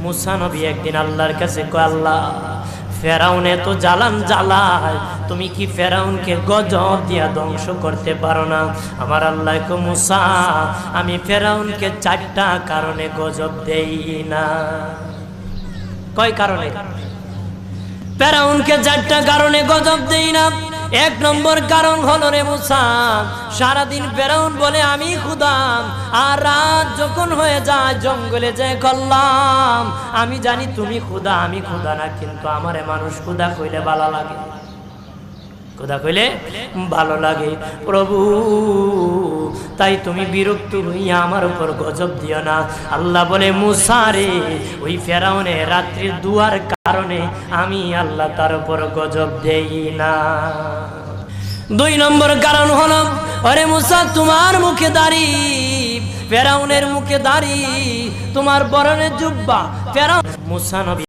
মুসা নবী একদিন আল্লাহর কাছে কয়, আল্লাহ ফেরাউনে তো জ্বালান জ্বালায়, তুমি কি ফেরাউনকে গজব দিয়া ধ্বংস করতে পারো না? আমার আল্লাহ কো, মুসা আমি ফেরাউনকে 4টা কারণে গজব দেই না। কয় কারণে? ফেরাউনকে 4টা কারণে গজব দেই না। 1 নম্বর কারণ হলো, রে মুসা, সারাদিন ফেরাউন বলে আমি খোদা, আর রাত যখন হয়ে যায় জঙ্গলে যায় করলাম আমি জানি তুমি খোদা, আমি খোদা না, কিন্তু আমারে মানুষ খোদা কইলে ভালো লাগে, খোদা কইলে ভালো লাগে। প্রভু, তাই তুমি বিরক্ত হইয়া আমার উপর গজব দিও না। আল্লাহ বলে, মুসা রে, ওই ফেরাউনের রাত্রির দুয়ার কারণে আমি আল্লাহ তার উপর গজব দেই না। 2 নম্বর কারণ হলো, আরে মুসা, তোমার মুখে দাড়ি, ফেরাউনের মুখে দাড়ি, তোমার পরনে জুব্বা। ফেরাউন মুসা নবী